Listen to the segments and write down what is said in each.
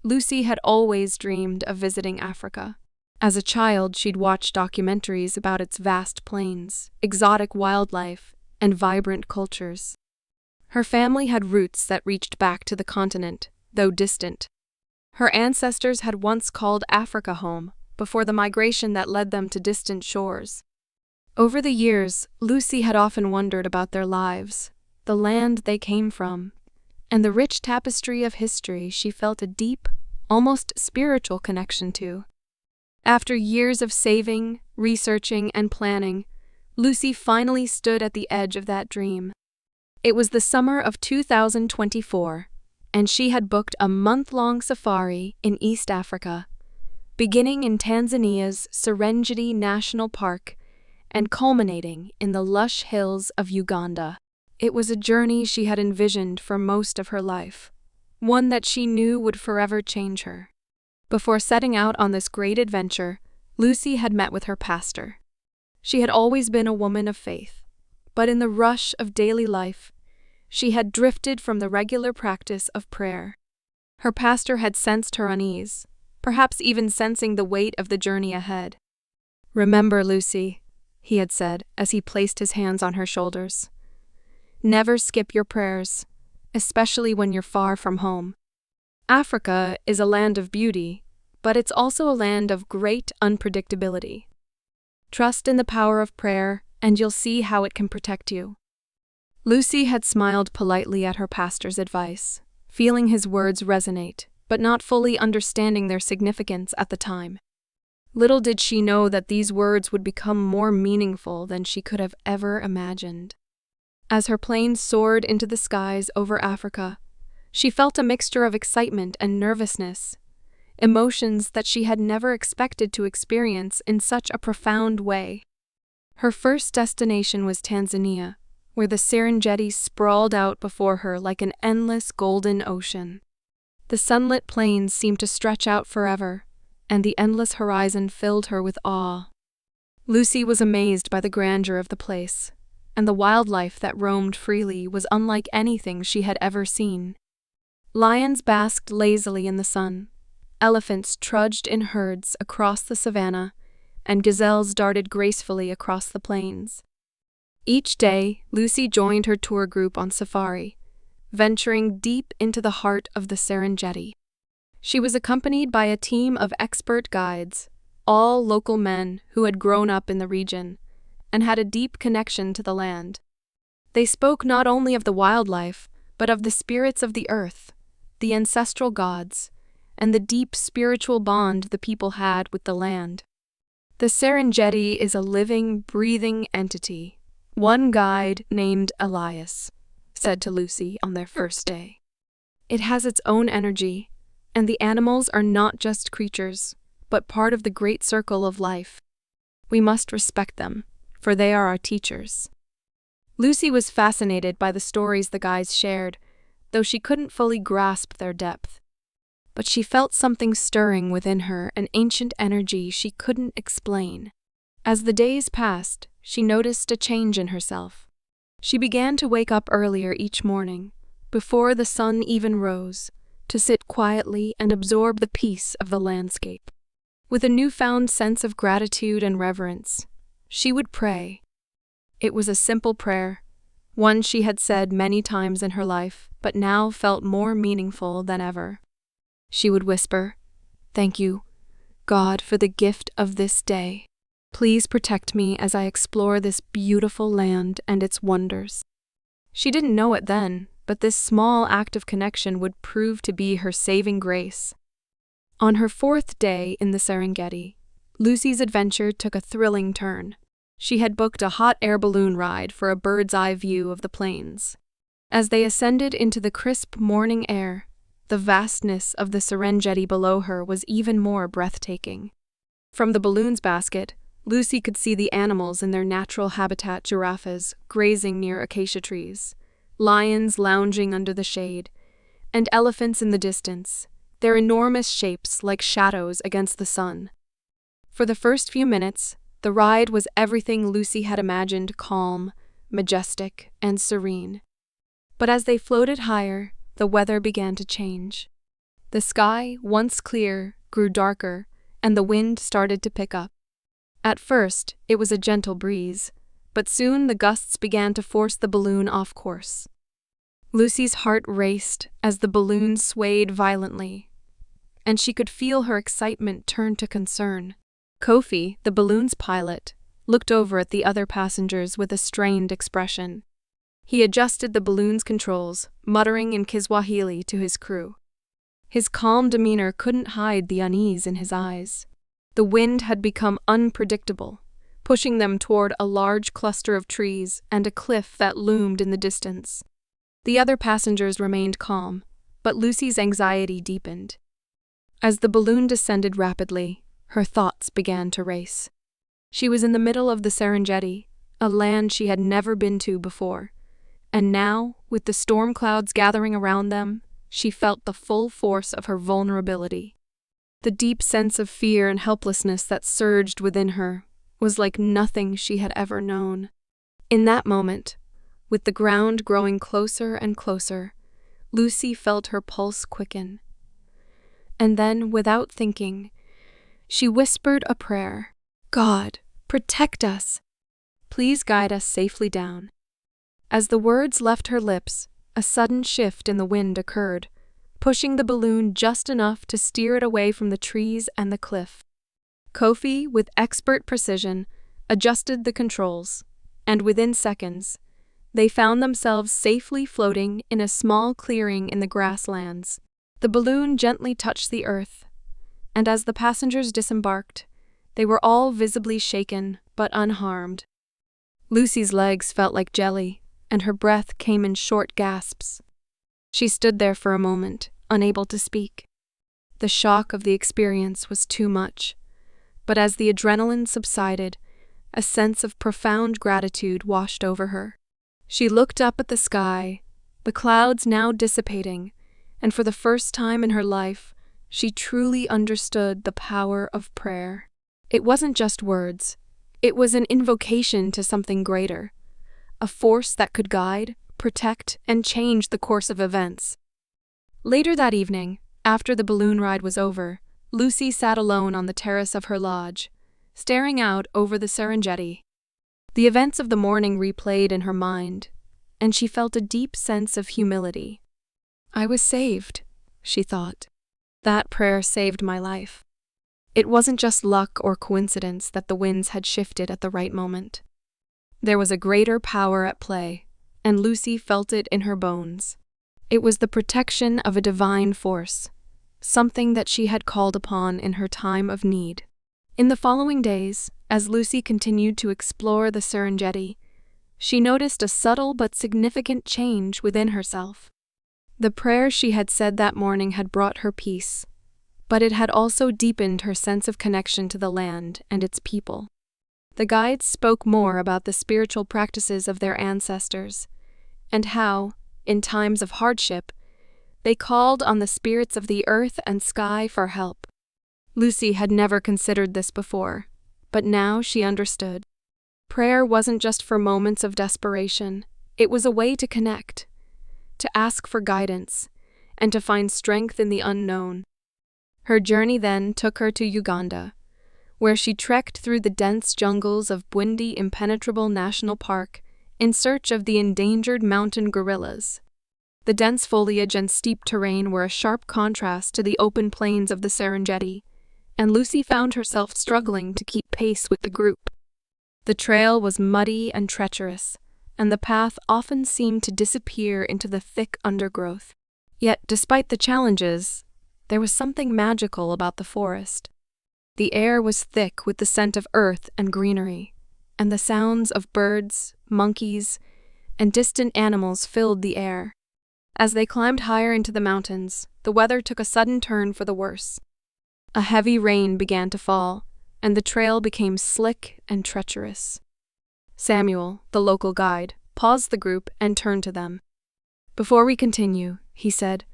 Lucy had always dreamed of visiting Africa. As a child, she'd watched documentaries about its vast plains, exotic wildlife, and vibrant cultures. Her family had roots that reached back to the continent, though distant. Her ancestors had once called Africa home, before the migration that led them to distant shores. Over the years, Lucy had often wondered about their lives, the land they came from, and the rich tapestry of history she felt a deep, almost spiritual connection to. After years of saving, researching, and planning, Lucy finally stood at the edge of that dream. It was the summer of 2024, and she had booked a month-long safari in East Africa, beginning in Tanzania's Serengeti National Park and culminating in the lush hills of Uganda. It was a journey she had envisioned for most of her life, one that she knew would forever change her. Before setting out on this great adventure, Lucy had met with her pastor. She had always been a woman of faith, but in the rush of daily life, she had drifted from the regular practice of prayer. Her pastor had sensed her unease, perhaps even sensing the weight of the journey ahead. "Remember, Lucy," he had said as he placed his hands on her shoulders. "Never skip your prayers, especially when you're far from home. Africa is a land of beauty, but it's also a land of great unpredictability. Trust in the power of prayer, and you'll see how it can protect you." Lucy had smiled politely at her pastor's advice, feeling his words resonate, but not fully understanding their significance at the time. Little did she know that these words would become more meaningful than she could have ever imagined. As her plane soared into the skies over Africa, she felt a mixture of excitement and nervousness, emotions that she had never expected to experience in such a profound way. Her first destination was Tanzania, where the Serengeti sprawled out before her like an endless golden ocean. The sunlit plains seemed to stretch out forever, and the endless horizon filled her with awe. Lucy was amazed by the grandeur of the place, and the wildlife that roamed freely was unlike anything she had ever seen. Lions basked lazily in the sun, elephants trudged in herds across the savanna, and gazelles darted gracefully across the plains. Each day, Lucy joined her tour group on safari, venturing deep into the heart of the Serengeti. She was accompanied by a team of expert guides, all local men who had grown up in the region and had a deep connection to the land. They spoke not only of the wildlife, but of the spirits of the earth, the ancestral gods, and the deep spiritual bond the people had with the land. The Serengeti is a living, breathing entity, one guide named Elias said to Lucy on their first day. It has its own energy, and the animals are not just creatures, but part of the great circle of life. We must respect them, for they are our teachers. Lucy was fascinated by the stories the guides shared, though she couldn't fully grasp their depth. But she felt something stirring within her, an ancient energy she couldn't explain. As the days passed, she noticed a change in herself. She began to wake up earlier each morning, before the sun even rose, to sit quietly and absorb the peace of the landscape. With a newfound sense of gratitude and reverence, she would pray. It was a simple prayer, one she had said many times in her life, but now felt more meaningful than ever. She would whisper, "Thank you, God, for the gift of this day. Please protect me as I explore this beautiful land and its wonders." She didn't know it then, but this small act of connection would prove to be her saving grace. On her fourth day in the Serengeti, Lucy's adventure took a thrilling turn. She had booked a hot air balloon ride for a bird's-eye view of the plains. As they ascended into the crisp morning air, the vastness of the Serengeti below her was even more breathtaking. From the balloon's basket, Lucy could see the animals in their natural habitat: giraffes grazing near acacia trees, lions lounging under the shade, and elephants in the distance, their enormous shapes like shadows against the sun. For the first few minutes, the ride was everything Lucy had imagined: calm, majestic, and serene. But as they floated higher, the weather began to change. The sky, once clear, grew darker, and the wind started to pick up. At first, it was a gentle breeze, but soon the gusts began to force the balloon off course. Lucy's heart raced as the balloon swayed violently, and she could feel her excitement turn to concern. Kofi, the balloon's pilot, looked over at the other passengers with a strained expression. He adjusted the balloon's controls, muttering in Kiswahili to his crew. His calm demeanor couldn't hide the unease in his eyes. The wind had become unpredictable, pushing them toward a large cluster of trees and a cliff that loomed in the distance. The other passengers remained calm, but Lucy's anxiety deepened. As the balloon descended rapidly, her thoughts began to race. She was in the middle of the Serengeti, a land she had never been to before, and now, with the storm clouds gathering around them, she felt the full force of her vulnerability. The deep sense of fear and helplessness that surged within her was like nothing she had ever known. In that moment, with the ground growing closer and closer, Lucy felt her pulse quicken. And then, without thinking, she whispered a prayer. "God, protect us. Please guide us safely down." As the words left her lips, a sudden shift in the wind occurred, pushing the balloon just enough to steer it away from the trees and the cliff. Kofi, with expert precision, adjusted the controls, and within seconds, they found themselves safely floating in a small clearing in the grasslands. The balloon gently touched the earth, and as the passengers disembarked, they were all visibly shaken but unharmed. Lucy's legs felt like jelly, and her breath came in short gasps. She stood there for a moment, unable to speak. The shock of the experience was too much, but as the adrenaline subsided, a sense of profound gratitude washed over her. She looked up at the sky, the clouds now dissipating, and for the first time in her life, she truly understood the power of prayer. It wasn't just words, it was an invocation to something greater, a force that could guide, protect, and change the course of events. Later that evening, after the balloon ride was over, Lucy sat alone on the terrace of her lodge, staring out over the Serengeti. The events of the morning replayed in her mind, and she felt a deep sense of humility. "I was saved," she thought. "That prayer saved my life." It wasn't just luck or coincidence that the winds had shifted at the right moment. There was a greater power at play, and Lucy felt it in her bones. It was the protection of a divine force, something that she had called upon in her time of need. In the following days, as Lucy continued to explore the Serengeti, she noticed a subtle but significant change within herself. The prayer she had said that morning had brought her peace, but it had also deepened her sense of connection to the land and its people. The guides spoke more about the spiritual practices of their ancestors, and how, in times of hardship, they called on the spirits of the earth and sky for help. Lucy had never considered this before, but now she understood. Prayer wasn't just for moments of desperation, it was a way to connect, to ask for guidance, and to find strength in the unknown. Her journey then took her to Uganda, where she trekked through the dense jungles of Bwindi Impenetrable National Park in search of the endangered mountain gorillas. The dense foliage and steep terrain were a sharp contrast to the open plains of the Serengeti, and Lucy found herself struggling to keep pace with the group. The trail was muddy and treacherous, and the path often seemed to disappear into the thick undergrowth. Yet, despite the challenges, there was something magical about the forest. The air was thick with the scent of earth and greenery, and the sounds of birds, monkeys, and distant animals filled the air. As they climbed higher into the mountains, the weather took a sudden turn for the worse. A heavy rain began to fall, and the trail became slick and treacherous. Samuel, the local guide, paused the group and turned to them. "Before we continue," he said,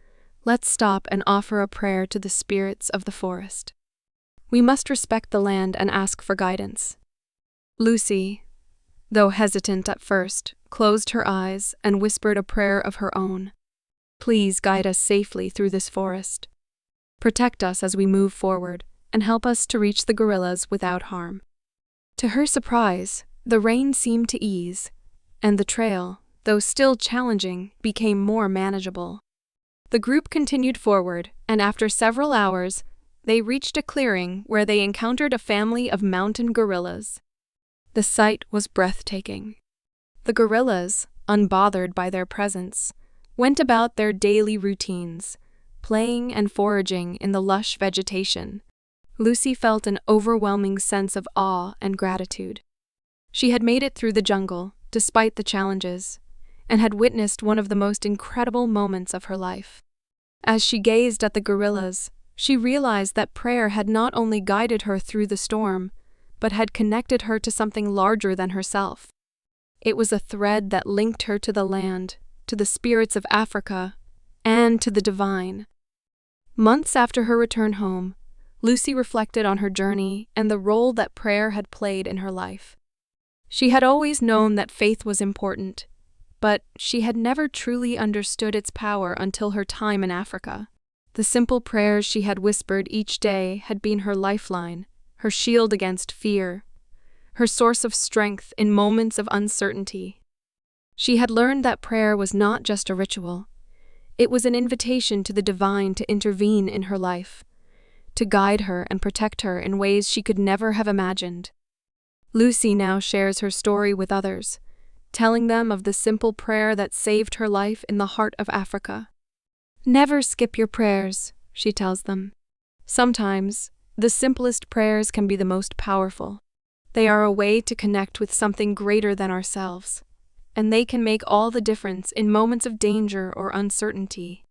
"let's stop and offer a prayer to the spirits of the forest. We must respect the land and ask for guidance." Lucy, though hesitant at first, closed her eyes and whispered a prayer of her own. "Please guide us safely through this forest." Protect us as we move forward, and help us to reach the gorillas without harm." To her surprise, the rain seemed to ease, and the trail, though still challenging, became more manageable. The group continued forward, and after several hours, they reached a clearing where they encountered a family of mountain gorillas. The sight was breathtaking. The gorillas, unbothered by their presence, went about their daily routines, playing and foraging in the lush vegetation. Lucy felt an overwhelming sense of awe and gratitude. She had made it through the jungle, despite the challenges, and had witnessed one of the most incredible moments of her life. As she gazed at the gorillas, she realized that prayer had not only guided her through the storm, but had connected her to something larger than herself. It was a thread that linked her to the land, to the spirits of Africa, and to the divine. Months after her return home, Lucy reflected on her journey and the role that prayer had played in her life. She had always known that faith was important, but she had never truly understood its power until her time in Africa. The simple prayers she had whispered each day had been her lifeline, her shield against fear, her source of strength in moments of uncertainty. She had learned that prayer was not just a ritual. It was an invitation to the divine to intervene in her life, to guide her and protect her in ways she could never have imagined. Lucy now shares her story with others, telling them of the simple prayer that saved her life in the heart of Africa. "Never skip your prayers," she tells them. "Sometimes, the simplest prayers can be the most powerful. They are a way to connect with something greater than ourselves, and they can make all the difference in moments of danger or uncertainty."